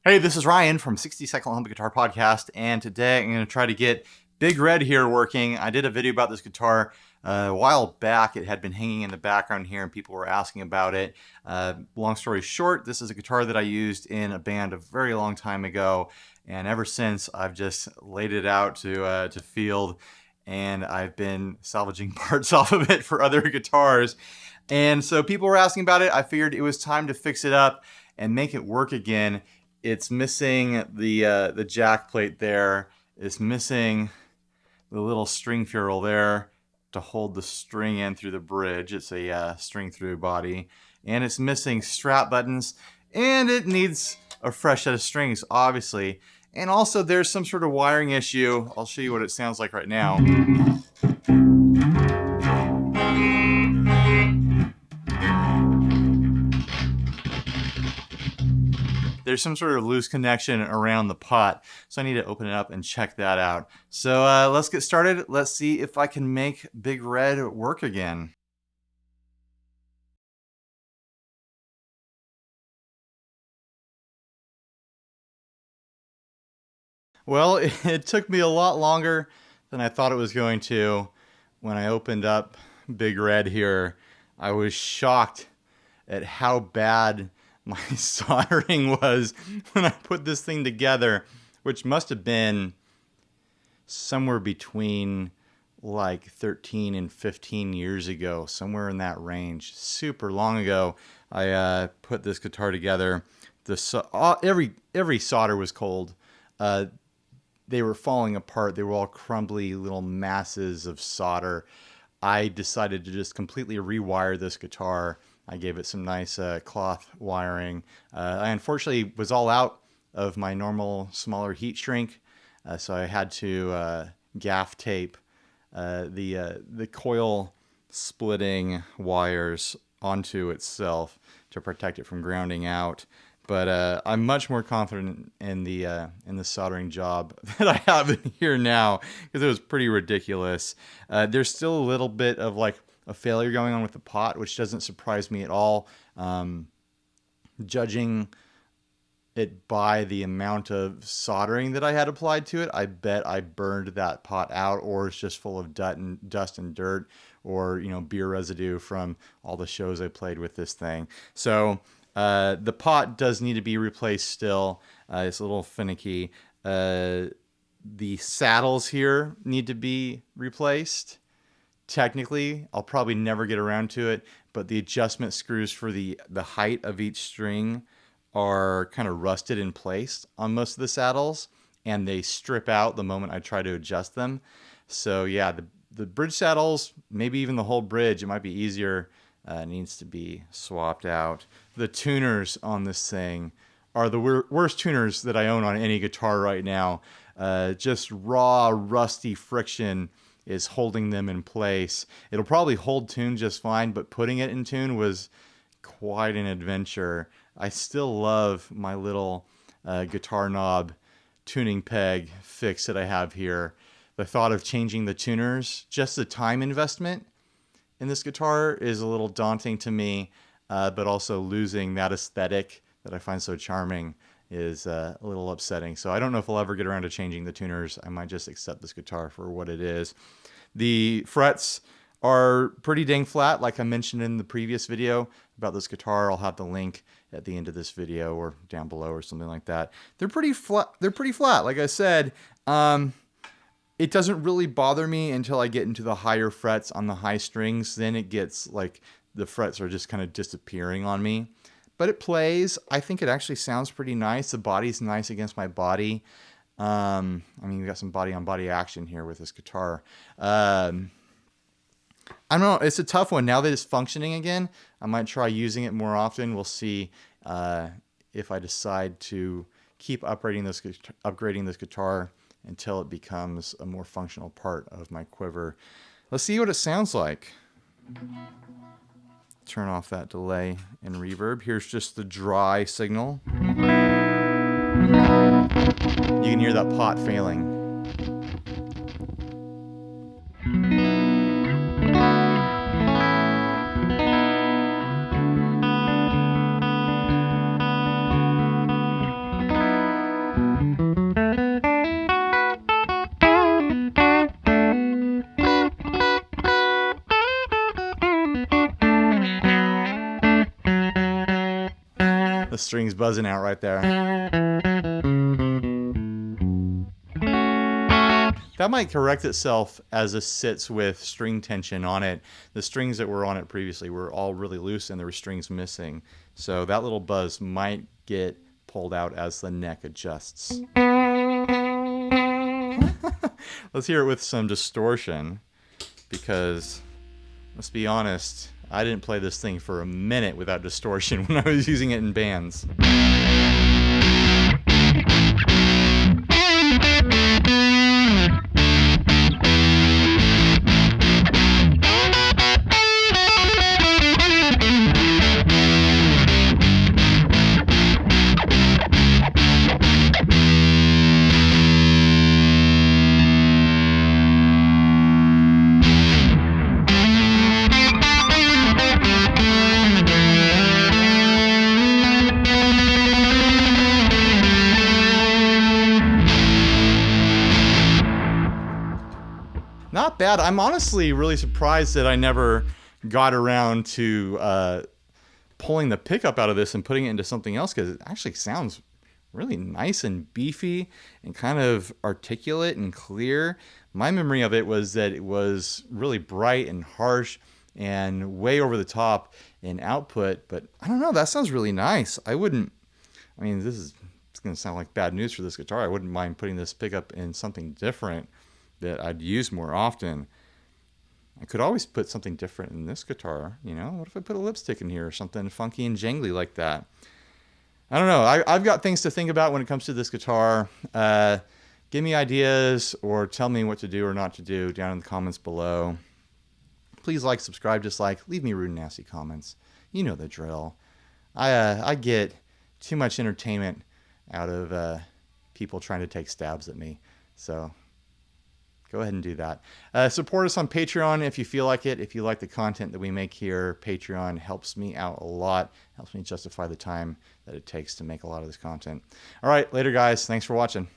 Hey, this is Ryan from 60 Second Olympic Guitar Podcast, and today I'm going to try to get Big Red here working. I did a video about this guitar a while back. It had been hanging in the background here, and people were asking about it. Long story short, this is a guitar that I used in a band a very long time ago, and ever since I've just laid it out to field, and I've been salvaging parts off of it for other guitars. And so people were asking about it. I figured it was time to fix it up and make it work again. It's missing the jack plate there. It's missing the little string ferrule there to hold the string in through the bridge. It's a string through body. And it's missing strap buttons. And it needs a fresh set of strings, obviously. And also there's some sort of wiring issue. I'll show you what it sounds like right now. There's some sort of loose connection around the pot, so I need to open it up and check that out. So let's get started. Let's see if I can make Big Red work again. Well, it took me a lot longer than I thought it was going to. When I opened up Big Red here, I was shocked at how bad my soldering was when I put this thing together, which must have been somewhere between like 13 and 15 years ago, somewhere in that range. Super long ago, I put this guitar together. Every solder was cold. They were falling apart. They were all crumbly little masses of solder. I decided to just completely rewire this guitar. I gave it some nice cloth wiring. I unfortunately was all out of my normal smaller heat shrink, so I had to gaff tape the coil splitting wires onto itself to protect it from grounding out. But I'm much more confident in the soldering job that I have in here now, because it was pretty ridiculous. There's still a little bit of like a failure going on with the pot, which doesn't surprise me at all. Judging it by the amount of soldering that I had applied to it, I bet I burned that pot out, or it's just full of dust and dirt, or beer residue from all the shows I played with this thing. So the pot does need to be replaced still. It's a little finicky. The saddles here need to be replaced. Technically, I'll probably never get around to it, but the adjustment screws for the height of each string are kind of rusted in place on most of the saddles, and they strip out the moment I try to adjust them. So yeah, the bridge saddles, maybe even the whole bridge, it might be easier, needs to be swapped out. The tuners on this thing are the worst tuners that I own on any guitar right now. Just raw, rusty friction is holding them in place. It'll probably hold tune just fine, but putting it in tune was quite an adventure. I still love my little guitar knob tuning peg fix that I have here. The thought of changing the tuners, just the time investment in this guitar is a little daunting to me, but also losing that aesthetic that I find so charming is a little upsetting. So I don't know if I'll ever get around to changing the tuners. I might just accept this guitar for what it is. The frets are pretty dang flat, like I mentioned in the previous video about this guitar. I'll have the link at the end of this video or down below or something like that. They're pretty flat. They're pretty flat, like I said. It doesn't really bother me until I get into the higher frets on the high strings. Then it gets like the frets are just kind of disappearing on me. But it plays. I think it actually sounds pretty nice. The body's nice against my body. I mean, we got some body-on-body action here with this guitar. I don't know. It's a tough one. Now that it's functioning again, I might try using it more often. We'll see if I decide to keep upgrading this guitar until it becomes a more functional part of my quiver. Let's see what it sounds like. Turn off that delay and reverb. Here's just the dry signal. You can hear that pot failing. The strings buzzing out right there. That might correct itself as it sits with string tension on it. The strings that were on it previously were all really loose and there were strings missing. So that little buzz might get pulled out as the neck adjusts. Let's hear it with some distortion, because let's be honest, I didn't play this thing for a minute without distortion when I was using it in bands. Not bad. I'm honestly really surprised that I never got around to pulling the pickup out of this and putting it into something else, because it actually sounds really nice and beefy and kind of articulate and clear. My memory of it was that it was really bright and harsh and way over the top in output, but I don't know, that sounds really nice. I mean, it's going to sound like bad news for this guitar. I wouldn't mind putting this pickup in something different that I'd use more often. I could always put something different in this guitar, you know? What if I put a lipstick in here or something funky and jangly like that? I don't know. I've got things to think about when it comes to this guitar. Give me ideas or tell me what to do or not to do down in the comments below. Please like, subscribe, dislike, leave me rude and nasty comments. You know the drill. I get too much entertainment out of people trying to take stabs at me. So go ahead and do that. Support us on Patreon if you feel like it. If you like the content that we make here, Patreon helps me out a lot. Helps me justify the time that it takes to make a lot of this content. All right, later guys. Thanks for watching.